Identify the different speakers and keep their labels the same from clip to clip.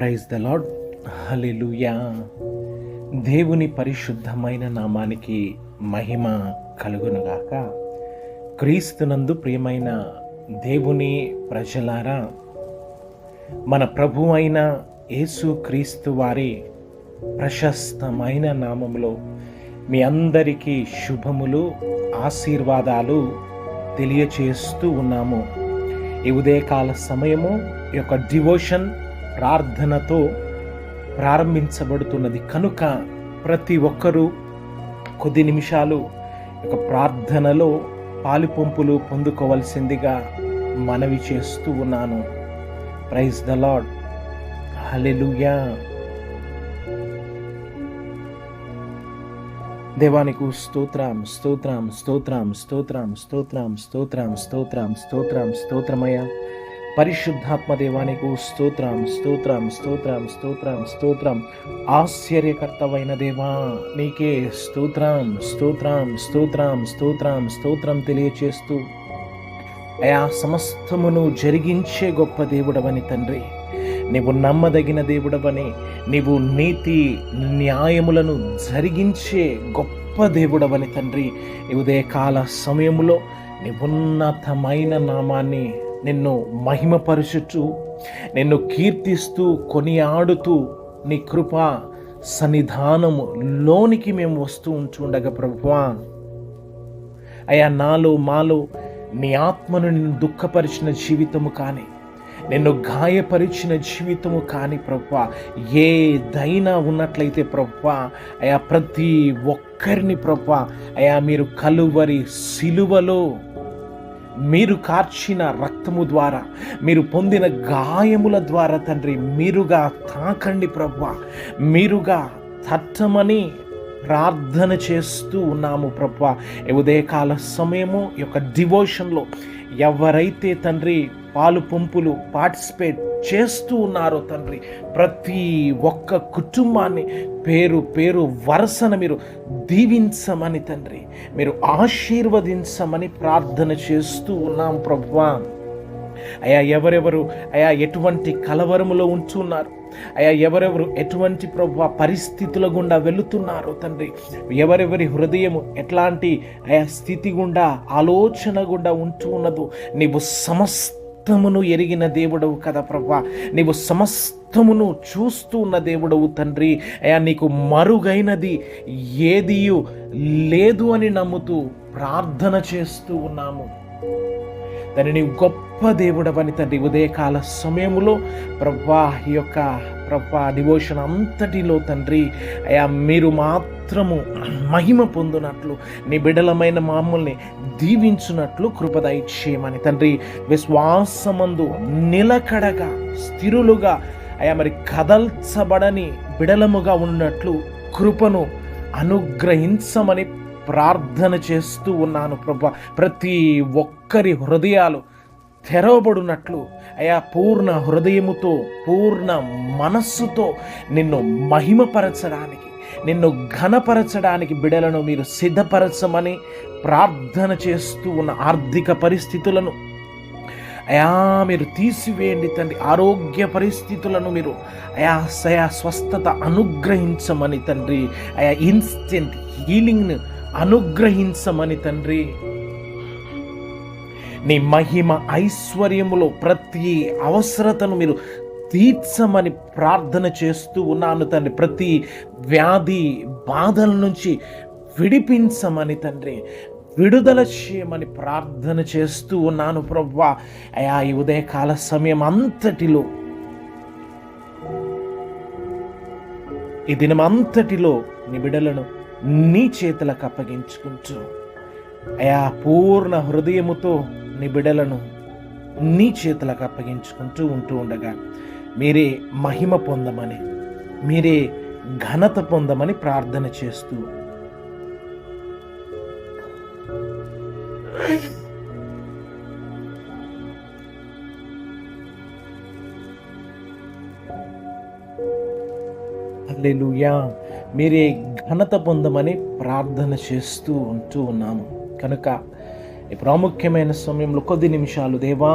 Speaker 1: Praise the Lord. హల్లెలూయా. దేవుని పరిశుద్ధమైన నామానికి మహిమ కలుగునుగాక. క్రీస్తునందు ప్రియమైన దేవుని ప్రజలారా, మన ప్రభు అయిన యేసు క్రీస్తు వారి ప్రశస్తమైన నామములో మీ అందరికీ శుభములు, ఆశీర్వాదాలు తెలియచేస్తూ ఉన్నాము. ఈ ఉదయకాల సమయము ఈ యొక్క డివోషన్ ప్రార్థనతో ప్రారంభించబడుతున్నది కనుక ప్రతి ఒక్కరూ కొద్ది నిమిషాలు ఒక ప్రార్థనలో పాలుపంపులు పొందుకోవలసిందిగా మనవి చేస్తూ ఉన్నాను. Praise the Lord. హల్లెలూయా. దేవానికి స్తోత్రం, స్తోత్రం, స్తోత్రం, స్తోత్రం, స్తోత్రం, స్తోత్రం, స్తోత్రం, స్తోత్రం, స్తోత్రమయ పరిశుద్ధాత్మ దేవానికి స్తోత్రం, స్తోత్రం, స్తోత్రం, స్తోత్రం, స్తోత్రం. ఆశ్చర్యకర్తవైన దేవా నీకే స్తోత్రం, స్తోత్రం, స్తోత్రం, స్తోత్రం, స్తోత్రం తెలియచేస్తూ అయా సమస్తమును జరిగించే గొప్ప దేవుడవని తండ్రి, నీవు నమ్మదగిన దేవుడవని, నీవు నీతి న్యాయములను జరిగించే గొప్ప దేవుడవని తండ్రి, ఈ ఉదయకాల సమయంలో నీ ఉన్నతమైన నామాన్ని నిన్ను మహిమపరుచుచు, నిన్ను కీర్తిస్తూ కొనియాడుతూ నీ కృప సన్నిధానము లోనికి మేము వస్తూ ఉంచుండగా ప్రభువా, అయా నాలో మాలో నీ ఆత్మను నిన్ను దుఃఖపరిచిన జీవితము కానీ, నిన్ను గాయపరిచిన జీవితము కానీ ప్రభువా, ఏదైనా ఉన్నట్లయితే ప్రభువా, అయా ప్రతి ఒక్కరిని ప్రభువా, అయా మీరు కలువరి సిలువలో మీరు కార్చిన రక్తము ద్వారా, మీరు పొందిన గాయముల ద్వారా తండ్రి మీరుగా తాకండి ప్రభువా, మీరుగా తట్టమని ప్రార్థన చేస్తూ ఉన్నాము ప్రభువా. ఈ ఉదయకాల సమయము ఈ యొక్క డివోషన్లో ఎవరైతే తండ్రి పాలు పంపులు పార్టిసిపేట్ చేస్తూ ఉన్నారో తండ్రి, ప్రతి ఒక్క కుటుంబాన్ని పేరు పేరు వరుసన మీరు దీవించమని తండ్రి, మీరు ఆశీర్వదించమని ప్రార్థన చేస్తూ ఉన్నాం ప్రభువా. అయా ఎవరెవరు అయా ఎటువంటి కలవరములో ఉంటున్నారు, అయా ఎవరెవరు ఎటువంటి ప్రభువా పరిస్థితుల గుండా వెళుతున్నారు తండ్రి, ఎవరెవరి హృదయము ఎట్లాంటి అయా స్థితి గుండా ఆలోచన గుండా ఉంటూ ఉన్నదో, నీవు సమస్తమును ఎరిగిన దేవుడవు కదా ప్రభువా, నీవు సమస్తమును చూస్తూ ఉన్న దేవుడవు తండ్రి. అయా నీకు మరుగైనది ఏదియు లేదు అని నమ్ముతూ ప్రార్థన చేస్తూ ఉన్నాము తండ్రి. నీవు గొప్ప దేవుడవని తండ్రి, ఉదయకాల సమయంలో ప్రభా ఈ యొక్క ప్రభా డివోషన్ అంతటిలో తండ్రి, అయా మీరు మాత్రము మహిమ పొందునట్లు, నీ బిడ్డలమైన మమ్మల్ని దీవించున్నట్లు కృపదయచేయమని తండ్రి, విశ్వాసమందు నిలకడగా స్థిరులుగా అయా మరి కదల్చబడని బిడలముగా ఉన్నట్లు కృపను అనుగ్రహించమని ప్రార్థన చేస్తూ ఉన్నాను ప్రభా. ప్రతి ఒక్కరి హృదయాలు తెరవబడినట్లు అయా పూర్ణ హృదయముతో పూర్ణ మనస్సుతో నిన్ను మహిమపరచడానికి, నిన్ను ఘనపరచడానికి బిడలను మీరు సిద్ధపరచమని ప్రార్థన చేస్తూ ఉన్న ఆర్థిక పరిస్థితులను అయా మీరు తీసివేయండి తండ్రి. ఆరోగ్య పరిస్థితులను మీరు అయా స్వస్థత అనుగ్రహించమని తండ్రి, అయా ఇన్స్టెంట్ హీలింగ్ను అనుగ్రహించమని తండ్రి, నీ మహిమ ఐశ్వర్యములో ప్రతి అవసరతను మీరు తీర్చమని ప్రార్థన చేస్తూ ఉన్నాను తండ్రి. ప్రతి వ్యాధి బాధల నుంచి విడిపించమని తండ్రి, విడుదల చేయమని ప్రార్థన చేస్తూ ఉన్నాను ప్రభువా. అయా ఈ ఉదయకాల సమయం అంతటిలో, ఈ దినం అంతటిలో నీ బిడ్డలను నీ చేతులకు అప్పగించుకుంటూ అయా పూర్ణ హృదయముతో నీ బిడ్డలను నీ చేతులకు అప్పగించుకుంటూ ఉంటూ ఉండగా మీరే మహిమ పొందమని, మీరే ఘనత పొందమని ప్రార్థన చేస్తూ హల్లెలూయా, మీరే ఘనత పొందమని ప్రార్థన చేస్తూ ఉంటూ ఉన్నాము కనుక ఈ ప్రాముఖ్యమైన సమయంలో కొద్ది నిమిషాలు దేవా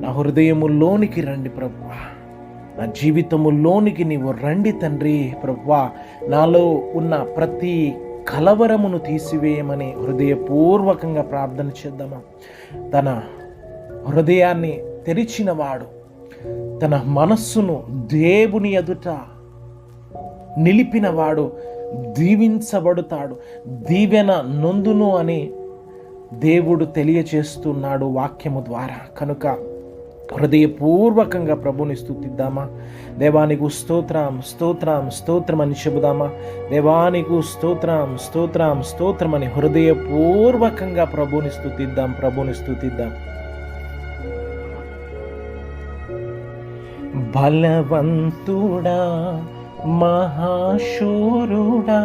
Speaker 1: నా హృదయములోనికి రండి ప్రభువా. నా జీవితములోనికి నీవు రండి తండ్రి. ప్రభువా, నాలో ఉన్న ప్రతి కలవరమును తీసివేయమని హృదయపూర్వకంగా ప్రార్థన చేద్దామా. తన హృదయాన్ని తెరిచినవాడు, తన మనస్సును దేవుని ఎదుట నిలిపినవాడు దీవించబడుతాడు, దీవెన నొందును అని దేవుడు తెలియచేస్తున్నాడు వాక్యము ద్వారా. కనుక హృదయపూర్వకంగా ప్రభుని స్తుతిద్దామా. దేవానికి స్తోత్రం స్తోత్రం స్తోత్రం అని చెబుదామా. దేవానికి స్తోత్రం స్తోత్రం స్తోత్రం అని హృదయపూర్వకంగా ప్రభుని స్తుతిద్దాం, ప్రభుని స్తుతిద్దాం. బలవంతుడా, మహాశూరుడా,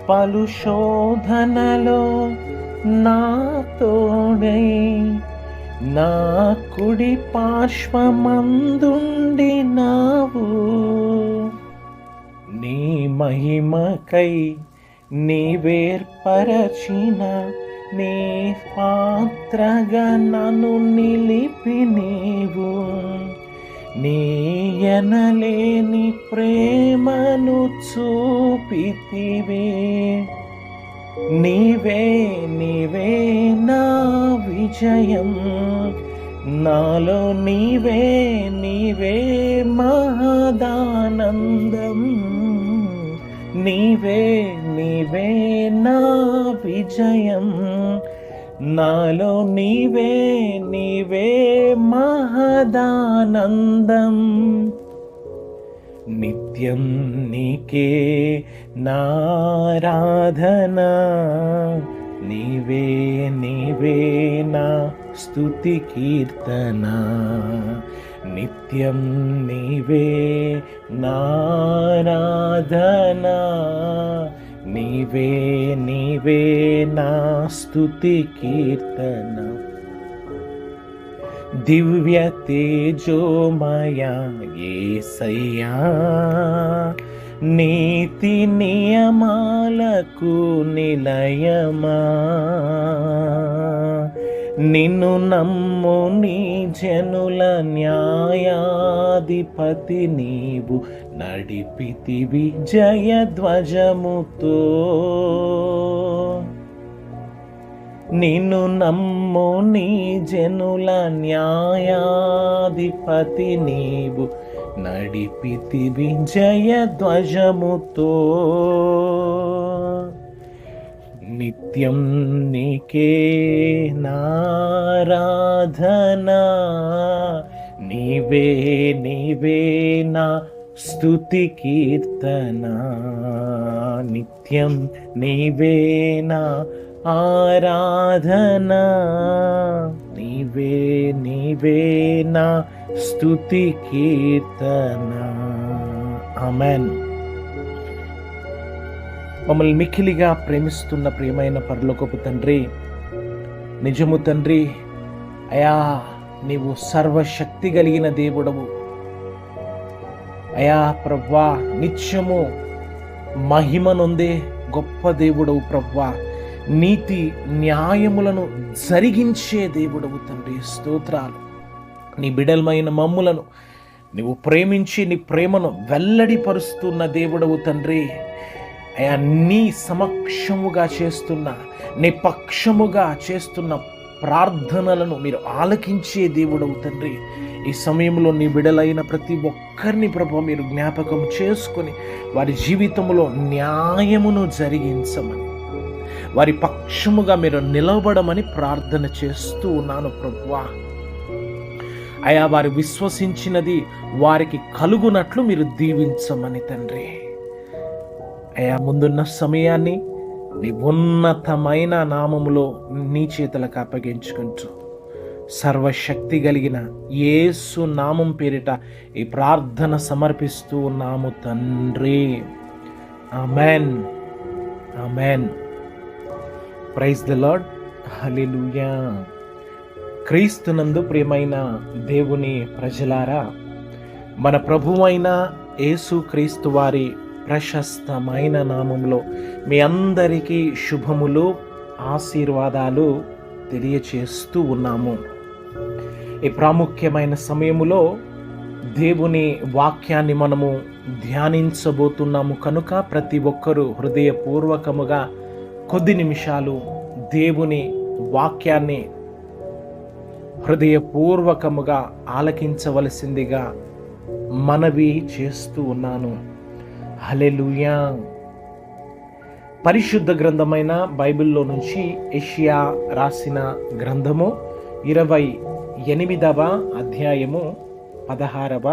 Speaker 1: పలు శోధనలో నా తోడై నా కుడి పార్శ్వమందుండినావు. నీ మహిమకై నీవేర్పరచిన నీ పాత్రగా నన్ను నిలిపి నీవు నీ ఎనలేని ప్రేమను చూపితివే. నీవే నీవే నా విజయం, నాలో నీవే నీవే మహదానందం. నీవే నీవే నా విజయం, నాలో నీవే నీవే మహదానందం. నిత్యం నీకే నారాధనా, నీవే నీవే నా స్తుతి కీర్తన. నిత్యం నీవే నారాధనా, నీవే నీవే నా స్తుతి కీర్తన. దివ్య తేజోమయా యేసయ్యా, నీతి నియమాలకు నిలయమా. నిన్ను నమ్ము నీ జనుల న్యాయాధిపతి నీవు, నడిపితివి జయధ్వజముతో. నిన్ను నమ్ము నీ జనుల న్యాయాధిపతి నీవు, నడిపితివి జయధ్వజముతో. నిత్యం నీకే నారాధనా, నీవే నీవే నా స్తుతి కీర్తన. నిత్యం నీవే నా ఆరాధనా, నీవే నీవే నా స్తుతి కీర్తన. ఆమేన్. మమ్మల్ని మిక్కిలిగా ప్రేమిస్తున్న ప్రియమైన పరలోకపు తండ్రి, నిజము తండ్రి, అయా నీవు సర్వశక్తి కలిగిన దేవుడవు. అయా ప్రభువా, నిత్యము మహిమ నొందే గొప్ప దేవుడవు ప్రభువా. నీతి న్యాయములను జరిగించే దేవుడవు తండ్రి. స్తోత్రాలు. నీ బిడలమైన మమ్ములను నీవు ప్రేమించి నీ ప్రేమను వెల్లడిపరుస్తున్న దేవుడవు తండ్రి. అయా నీ సమక్షముగా చేస్తున్న, నీ పక్షముగా చేస్తున్న ప్రార్థనలను మీరు ఆలకించే దేవుడవు తండ్రి. ఈ సమయంలో నీ బిడలైన ప్రతి ఒక్కరిని ప్రభు మీరు జ్ఞాపకం చేసుకొని వారి జీవితంలో న్యాయమును జరిగించమని, వారి పక్షముగా మీరు నిలబడమని ప్రార్థన చేస్తూ ఉన్నాను ప్రభువా. అయా వారు విశ్వసించినది వారికి కలుగునట్లు మీరు దీవించమని తండ్రి. అయా ముందున్న సమయాన్ని నీ ఉన్నతమైన నామములో నీ చేతులకు అప్పగించుకుంటూ సర్వశక్తి కలిగిన యేసు నామం పేరిట ఈ ప్రార్థన సమర్పిస్తూ ఉన్నాము తండ్రి. Amen, amen. Praise the Lord. Hallelujah. క్రీస్తునందు ప్రియమైన దేవుని ప్రజలారా, మన ప్రభువైన యేసు క్రీస్తు వారి ప్రశస్తమైన నామంలో మీ అందరికీ శుభములు, ఆశీర్వాదాలు తెలియచేస్తూ ఉన్నాము. ఈ ప్రాముఖ్యమైన సమయములో దేవుని వాక్యాన్ని మనము ధ్యానించబోతున్నాము కనుక ప్రతి ఒక్కరూ హృదయపూర్వకముగా కొద్ది నిమిషాలు దేవుని వాక్యాన్ని హృదయపూర్వకముగా ఆలకించవలసిందిగా మనవి చేస్తూ ఉన్నాను. హల్లెలూయా. పరిశుద్ధ గ్రంథమైన బైబిల్లో నుంచి యెషయా రాసిన గ్రంథము 28వ అధ్యాయము 16వ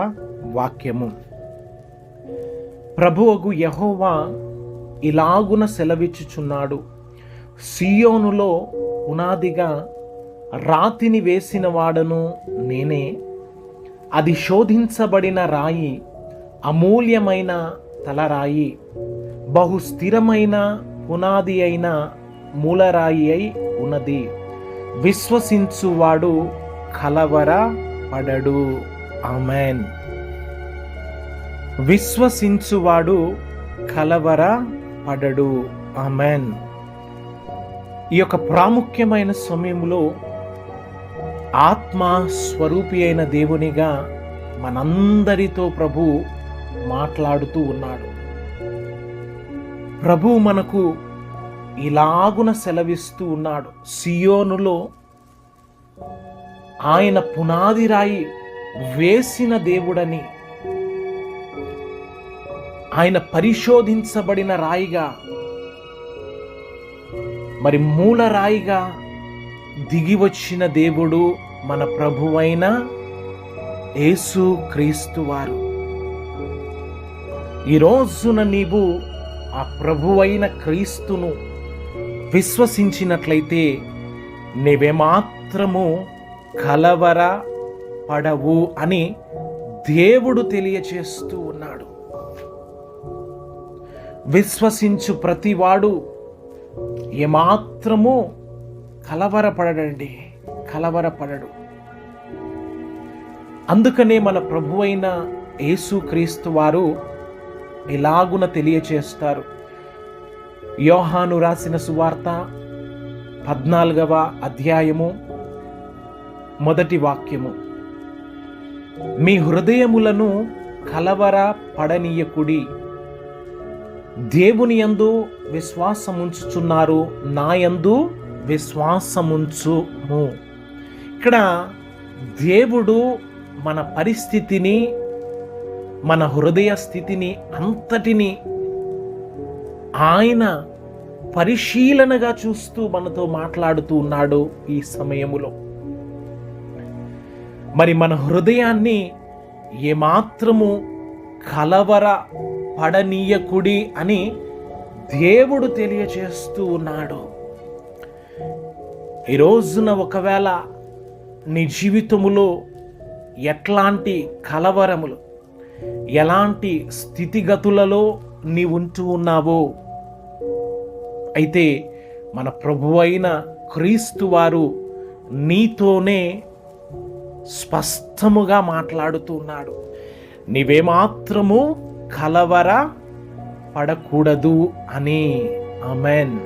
Speaker 1: వాక్యము. ప్రభువగు యెహోవా ఇలాగున సెలవిచ్చుచున్నాడు, సీయోనులో పునాదిగా రాతిని వేసిన వాడను నేనే, అది శోధించబడిన రాయి, అమూల్యమైన తలరాయి, బహు స్థిరమైన పునాది అయిన మూలరాయి అయి ఉన్నది. విశ్వసించువాడు కలవర పడడు. ఆమేన్. విశ్వసించువాడు కలవర పడడు. ఆమేన్. ఈ యొక్క ప్రాముఖ్యమైన సమయంలో ఆత్మ స్వరూపి అయిన దేవునిగా మనందరితో ప్రభు మాట్లాడుతూ ఉన్నాడు. ప్రభు మనకు ఇలాగున సెలవిస్తూ ఉన్నాడు, సియోనులో ఆయన పునాది రాయి వేసిన దేవుడని, ఆయన పరిశోధించబడిన రాయిగా, మరి మూల రాయిగా దిగి వచ్చిన దేవుడు మన ప్రభువైన యేసు క్రీస్తు వారు. ఈ రోజున నీవు ఆ ప్రభువైన క్రీస్తును విశ్వసించినట్లయితే నీవేమాత్రము కలవర పడవు అని దేవుడు తెలియచేస్తూ ఉన్నాడు. విశ్వసించు ప్రతివాడు ఏమాత్రము కలవరపడడు. అందుకనే మన ప్రభువైన యేసుక్రీస్తు వారు ఇలాగున తెలియచేస్తారు. యోహాను రాసిన సువార్త 14వ అధ్యాయము 1వ వాక్యము. మీ హృదయములను కలవర పడనీయకుడి, దేవుని యందు విశ్వాసముంచుచున్నారు, నా యందు విశ్వాసముంచుము. ఇక్కడ దేవుడు మన పరిస్థితిని, మన హృదయ స్థితిని అంతటిని ఆయన పరిశీలనగా చూస్తూ మనతో మాట్లాడుతూ ఉన్నాడు ఈ సమయములో. మరి మన హృదయాన్ని ఏమాత్రము కలవర పడనీయకుడి అని దేవుడు తెలియచేస్తూ ఉన్నాడు. ఈ రోజున ఒకవేళ నీ జీవితములో ఎట్లాంటి కలవరములు, ఎలాంటి స్థితిగతులలో నీ ఉంటూ ఉన్నావో, అయితే మన ప్రభువైన క్రీస్తు వారు నీతోనే స్పష్టముగా మాట్లాడుతున్నాడు. నీవేమాత్రము కలవర పడకూడదు అని. ఆమేన్.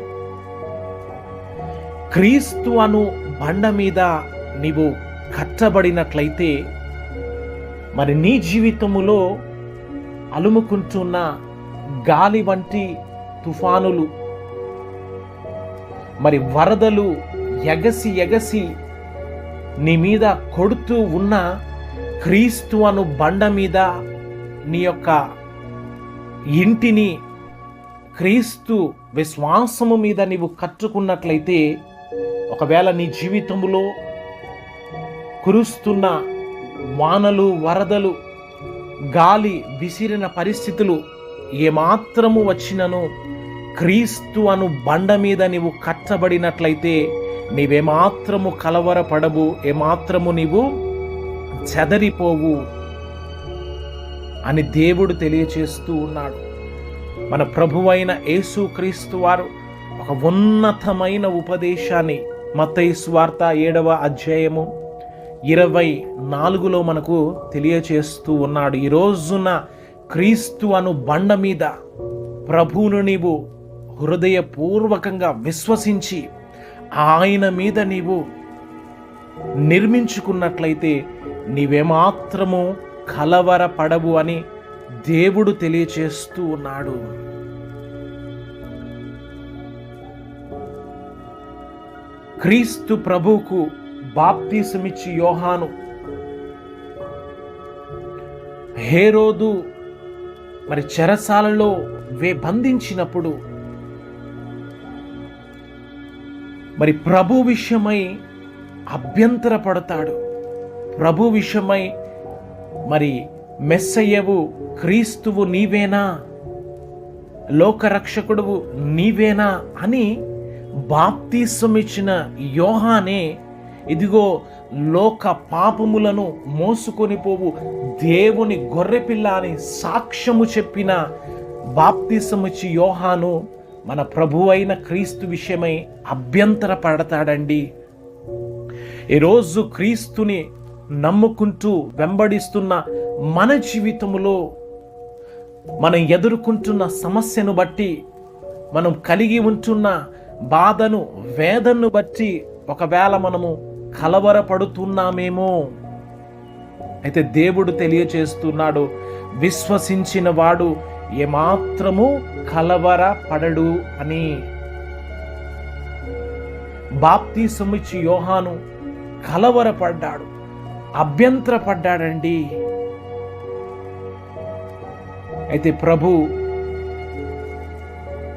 Speaker 1: క్రీస్తు అను బండ మీద నీవు కట్టబడినట్లయితే మరి నీ జీవితములో అలుముకుంటున్న గాలి వంటి తుఫానులు, మరి వరదలు ఎగసి నీ మీద కొడుతూ ఉన్న క్రీస్తు అను బండ మీద నీ యొక్క ఇంటిని క్రీస్తు విశ్వాసము మీద నీవు కట్టుకున్నట్లయితే, ఒకవేళ నీ జీవితంలో కురుస్తున్న వానలు, వరదలు, గాలి విసిరిన పరిస్థితులు ఏమాత్రము వచ్చినను క్రీస్తు అను బండ మీద నీవు కట్టబడినట్లయితే నీవేమాత్రము కలవరపడవు, ఏమాత్రము నీవు చెదరిపోవు అని దేవుడు తెలియచేస్తూ ఉన్నాడు. మన ప్రభువైన యేసుక్రీస్తు వారు ఒక ఉన్నతమైన ఉపదేశాన్ని మత్తయి సువార్త 7వ అధ్యాయము 24లో మనకు తెలియచేస్తూ ఉన్నాడు. ఈ రోజున క్రీస్తు అను బండ మీద ప్రభువును నీవు హృదయపూర్వకంగా విశ్వసించి ఆయన మీద నీవు నిర్మించుకున్నట్లయితే నీవేమాత్రము కలవరపడవు అని దేవుడు తెలియచేస్తూ ఉన్నాడు. క్రీస్తు ప్రభువుకు బాప్తీసమిచ్చి యోహాను హేరోదు మరి చెరసాలలో బంధించినప్పుడు మరి ప్రభు విషయమై అభ్యంతరపడతాడు. ప్రభు విషయమై మరి మెస్సయ్యవు క్రీస్తువు నీవేనా, లోకరక్షకుడువు నీవేనా అని బాప్తీసమిచ్చిన యోహానే ఇదిగో లోక పాపములను మోసుకొని పోవు దేవుని గొర్రెపిల్ల అని సాక్ష్యము చెప్పిన బాప్తీసమిచ్చి యోహాను మన ప్రభు అయిన క్రీస్తు విషయమై అభ్యంతరపడతాడండి. ఈరోజు క్రీస్తుని నమ్ముకుంటూ వెంబడిస్తున్న మన జీవితంలో మనం ఎదుర్కొంటున్న సమస్యను బట్టి, మనం కలిగి ఉంటున్న బాధను వేదనను బట్టి ఒకవేళ మనము కలవరపడుతున్నామేమో. అయితే దేవుడు తెలియచేస్తున్నాడు, విశ్వసించిన వాడు ఏమాత్రము కలవరపడడు అని. బాప్తీసమిచ్చి యోహాను కలవరపడ్డాడు, అభ్యంతరపడ్డాడండి. అయితే ప్రభు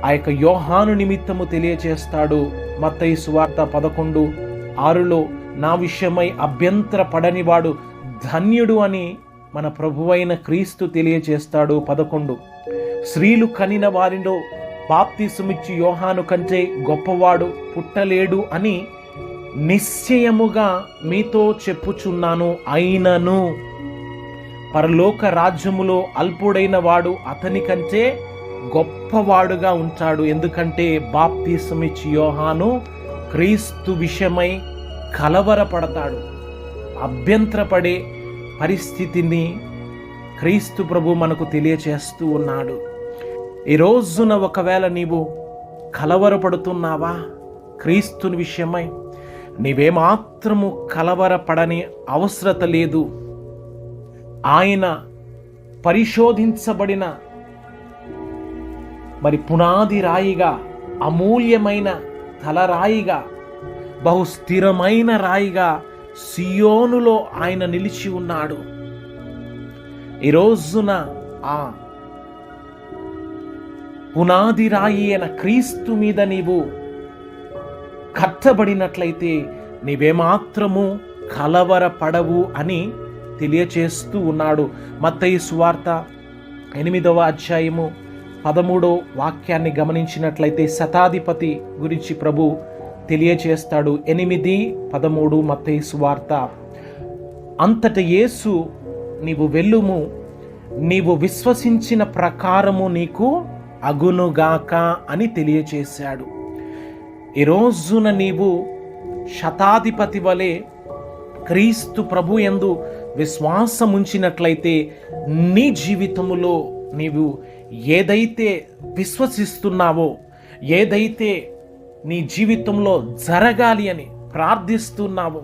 Speaker 1: ఆ యొక్క యోహాను నిమిత్తము తెలియచేస్తాడు. మత్తయి సువార్త 11:6 నా విషయమై అభ్యంతరపడనివాడు ధన్యుడు అని మన ప్రభువైన క్రీస్తు తెలియచేస్తాడు. 11 స్త్రీలు కనిన వారిలో బాప్తీసమిచ్చి యోహాను కంటే గొప్పవాడు పుట్టలేడు అని నిశ్చయముగా మీతో చెప్పుచున్నాను. అయినను పరలోక రాజ్యములో అల్పుడైన వాడు అతని కంటే గొప్పవాడుగా ఉంటాడు. ఎందుకంటే బాప్తీసమిచ్చి యోహాను క్రీస్తు విషయమై కలవరపడతాడు. అభ్యంతరపడే పరిస్థితిని క్రీస్తు ప్రభు మనకు తెలియచేస్తూ ఉన్నాడు. ఈ రోజున ఒకవేళ నీవు కలవరపడుతున్నావా క్రీస్తుని విషయమై? నీవేమాత్రము కలవరపడని అవసరత లేదు. ఆయన పరిశోధించబడిన మరి పునాది రాయిగా, అమూల్యమైన తలరాయిగా, బహుస్థిరమైన రాయిగా సియోనులో ఆయన నిలిచి ఉన్నాడు. ఈ రోజున ఆ పునాది రాయి అయిన క్రీస్తు మీద నీవు కట్టబడినట్లయితే నీవేమాత్రము కలవరపడవు అని తెలియచేస్తూ ఉన్నాడు. మత్తయి సువార్త 8వ అధ్యాయము 13వ వాక్యాన్ని గమనించినట్లయితే శతాధిపతి గురించి ప్రభు తెలియచేస్తాడు. 8:13 మత్తయి సువార్త. అంతట యేసు నీవు వెళ్ళుము, నీవు విశ్వసించిన ప్రకారము నీకు అగునుగాక అని తెలియచేశాడు. ఈ రోజున నీవు శతాధిపతి వలె క్రీస్తు ప్రభు యందు విశ్వాసం ఉంచినట్లయితే నీ జీవితములో నీవు ఏదైతే విశ్వసిస్తున్నావో, ఏదైతే నీ జీవితంలో జరగాలి అని ప్రార్థిస్తున్నావో,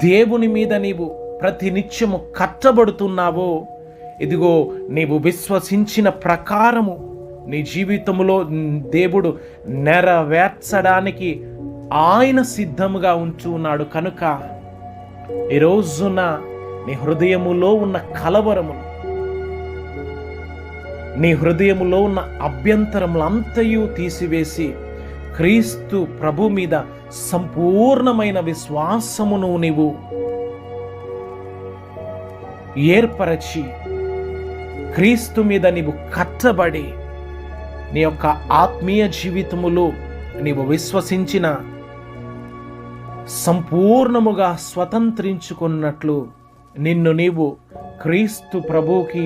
Speaker 1: దేవుని మీద నీవు ప్రతినిత్యము కట్టబడుతున్నావో, ఇదిగో నీవు విశ్వసించిన ప్రకారము నీ జీవితంలో దేవుడు నెరవేర్చడానికి ఆయన సిద్ధముగా ఉంచున్నాడు. కనుక ఈ రోజున నీ హృదయములో ఉన్న కలవరములు, నీ హృదయములో ఉన్న అభ్యంతరములంతయు తీసివేసి క్రీస్తు ప్రభు మీద సంపూర్ణమైన విశ్వాసమును నీవు ఏర్పరచి క్రీస్తు మీద నీవు కట్టబడి నీ యొక్క ఆత్మీయ జీవితములో నీవు విశ్వసించిన సంపూర్ణముగా స్వతంత్రించుకున్నట్లు నిన్ను నీవు క్రీస్తు ప్రభువుకి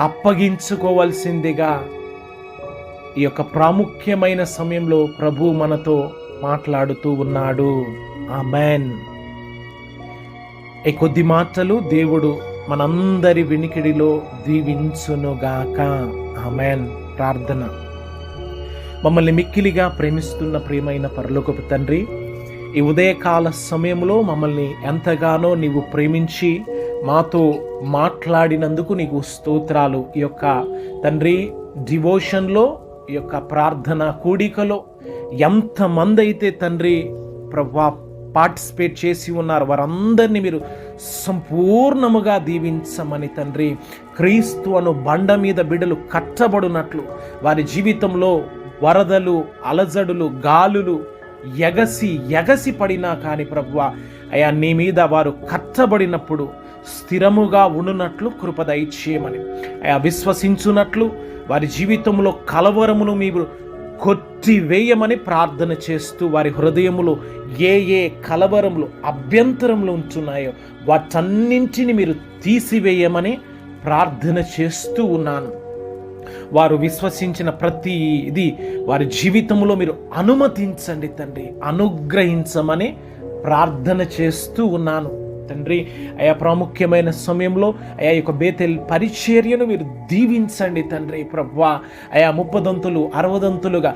Speaker 1: అప్పగించుకోవలసిందిగా ఈ యొక్క ప్రాముఖ్యమైన సమయంలో ప్రభు మనతో మాట్లాడుతూ ఉన్నాడు. ఆమేన్. ఈ కొద్ది మాటలు దేవుడు మనందరి వినికిడిలో దీవించునుగాక. ఆమేన్. ప్రార్థన. మమ్మల్ని మిక్కిలిగా ప్రేమిస్తున్న ప్రియమైన పరలోకపు తండ్రి, ఈ ఉదయకాల సమయంలో మమ్మల్ని ఎంతగానో నీవు ప్రేమించి మాతో మాట్లాడినందుకు నీకు స్తోత్రాలు. ఈ యొక్క తండ్రి డివోషన్లో, ఈ యొక్క ప్రార్థన కూడికలో ఎంతమంది అయితే తండ్రి ప్రభువా పార్టిసిపేట్ చేసి ఉన్నారు, వారందరినీ మీరు సంపూర్ణముగా దీవించమని తండ్రి, క్రీస్తు అను బండ మీద బిడ్డలు కట్టబడినట్లు వారి జీవితంలో వరదలు, అలజడులు, గాలులు ఎగసి పడినా కానీ ప్రభువా అయా నీ మీద వారు కట్టబడినప్పుడు స్థిరముగా ఉండునట్లు కృప దయచేయమని, అయా విశ్వసించున్నట్లు వారి జీవితంలో కలవరమును మీరు కొట్టివేయమని ప్రార్థన చేస్తూ, వారి హృదయములో ఏ కలవరములు అభ్యంతరములు ఉంటున్నాయో వాటన్నింటిని మీరు తీసివేయమని ప్రార్థన చేస్తూ ఉన్నాను. వారు విశ్వసించిన ప్రతిది వారి జీవితంలో మీరు అనుమతించండి తండ్రి, అనుగ్రహించమని ప్రార్థన చేస్తూ ఉన్నాను తండ్రి. అయా ప్రాముఖ్యమైన సమయంలో అయా యొక్క బేతెల్ పరిచర్యను మీరు దీవించండి తండ్రి ప్రభువా. అయా 30 60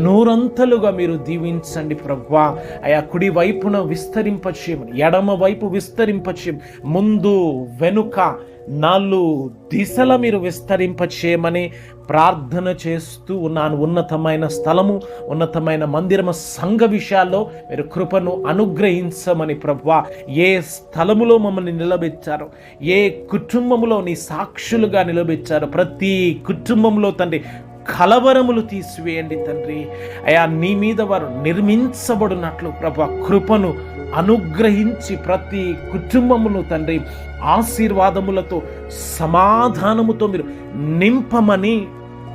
Speaker 1: 100 మీరు దీవించండి ప్రభువా. అయా కుడి వైపున విస్తరింపచేయమని, ఎడమ వైపు విస్తరింపచేయమని, ముందు వెనుక 4 దిశల మీరు విస్తరింపచేయమని ప్రార్థన చేస్తూ ఉన్నాను. ఉన్నతమైన స్థలము, ఉన్నతమైన మందిరము, సంఘ విషయాల్లో మీరు కృపను అనుగ్రహించమని ప్రభువా. ఏ స్థలములో మమ్మల్ని నిలబెచ్చారో, ఏ కుటుంబంలో నీ సాక్షులుగా నిలబెచ్చారో, ప్రతి కుటుంబంలో తండ్రి కలవరములు తీసివేయండి తండ్రి. అయా నీ మీద వారు నిర్మించబడినట్లు ప్రభువా కృపను అనుగ్రహించి ప్రతి కుటుంబమును తండ్రి ఆశీర్వాదములతో, సమాధానముతో మీరు నింపమని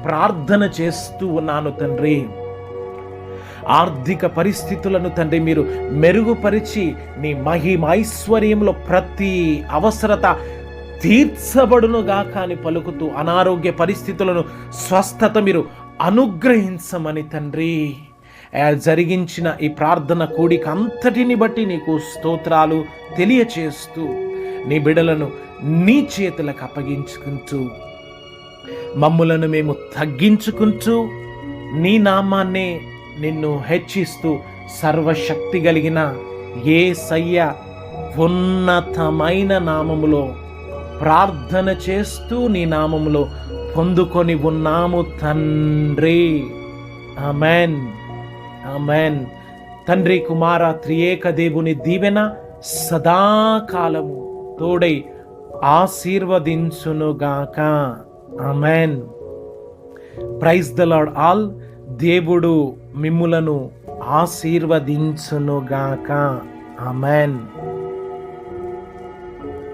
Speaker 1: ప్రార్థన చేస్తూ ఉన్నాను తండ్రి. ఆర్థిక పరిస్థితులను తండ్రి మీరు మెరుగుపరిచి నీ మహిమైశ్వర్యంలో ప్రతి అవసరత తీర్చబడునుగా కానీ పలుకుతూ, అనారోగ్య పరిస్థితులను స్వస్థత మీరు అనుగ్రహించమని తండ్రి జరిగించిన ఈ ప్రార్థన కూడిక అంతటిని బట్టి నీకు స్తోత్రాలు తెలియచేస్తూ, నీ బిడలను నీ చేతులకు అప్పగించుకుంటూ, మమ్ములను మేము తగ్గించుకుంటూ, నీ నామాన్నే నిన్ను హెచ్చిస్తూ, సర్వశక్తి కలిగిన యేసయ్య ఉన్నతమైన నామములో ప్రార్థన చేస్తూ నీ నామములో పొందుకొని ఉన్నాము తండ్రి. Amen, amen. తండ్రి కుమార త్రియేక దేవుని దీవెన సదాకాలము తోడై ఆశీర్వదించునుగాక. Amen. Praise the lord all. దేవుడు మిమ్ములను ఆశీర్వదించునుగాక. ఆమెన్.